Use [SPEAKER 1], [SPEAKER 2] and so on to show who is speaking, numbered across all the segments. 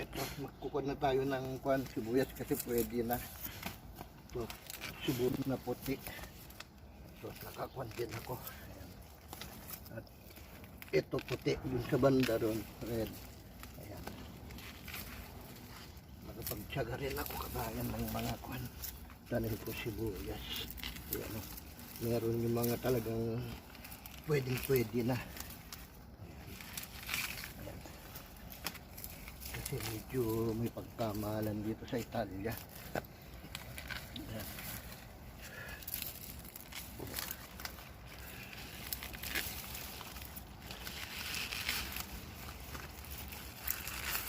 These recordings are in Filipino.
[SPEAKER 1] Ito, magkukod na tayo ng kuan sibuyas kasi pwede na. Ito, sibuyas na puti. So, nakakuan din ako. Ayan. At ito puti, dun sa banda ron, red. Ayan. Nakapagtsaga rin ako kabayan ng mga kuan. Tanim ko sibuyas. Ayan. Meron yung mga talagang pwede na. Kasi medyo may pagkamalan dito sa Italia. Ayan.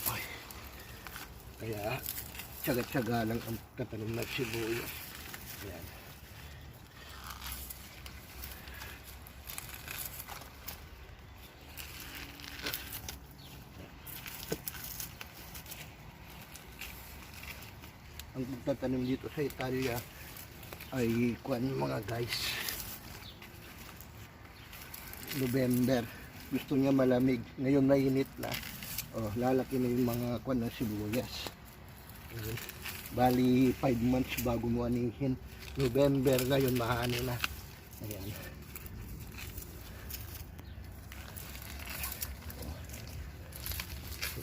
[SPEAKER 1] Ay. Kaya tsaga-tsaga lang ang tatanim ng sibuyas. Ayan. Ang pagtatanim dito sa Italia ay kuan mga guys, November, gusto niya malamig, ngayon mainit na, lalaki na yung mga kuan ng sibuyas. Bali 5 months bago mo anihin, November ngayon mahani na. Ayan.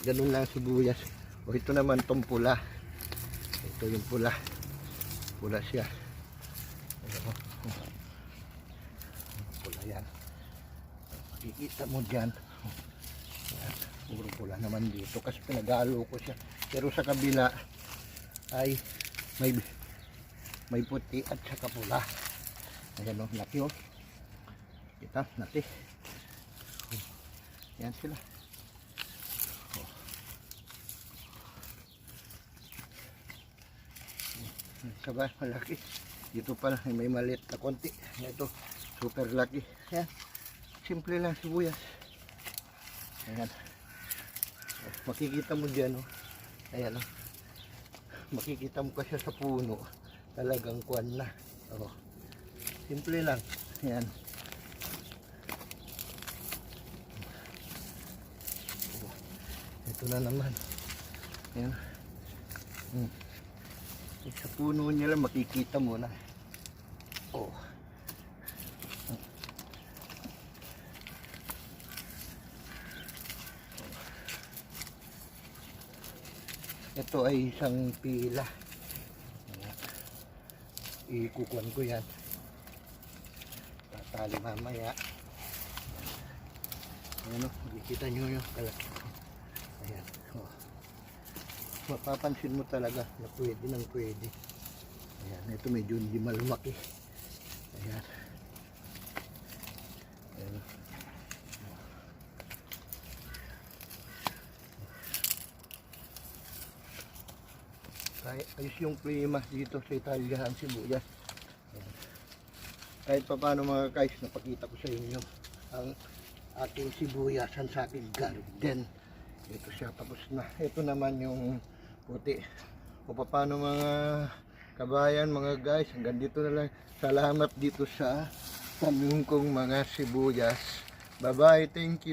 [SPEAKER 1] Ganun lang sibuyas. Ito naman tong pula. Ito yung pula. Pula siya. Pula yan. Makikita mo dyan. Yan. Puro pula naman dito kasi pinagalo ko siya. Pero sa kabila ay may puti at saka pula. Ayan o, laki o. Kita, laki. Yan sila. Sabay, malaki. Dito pala may maliit na konti. Ito, super laki. Ayan. Simple lang sibuyas. Ayan. Makikita mo dyan, oh. Ayan, oh. Makikita mo kasi sa puno. Talagang kuwan na. Oh. Simple lang. Ayan. Ito na naman. Ayan. Sa puno niya lang makikita mo na. Oh. Ito ay isang pila. Ikukuhan ko yan. Tatali mamaya. Ayan o, makikita nyo yung kalaki. Ayan. Oh. Mapapansin mo talaga na pwede nang pwede. Ayan, ito medyo hindi malumaki. Ayan. Ayan. Kahit ayos yung klima dito sa Italia ang sibuyas. Ayan. Kahit pa paano mga guys, napakita ko sa inyo ang ating sibuyasan sa aking garden. Ito siya, tapos na. Ito naman yung puti. O paano mga kabayan, mga guys, hanggang dito na lang. Salamat dito sa tanim kong mga sibuyas. Bye bye, thank you.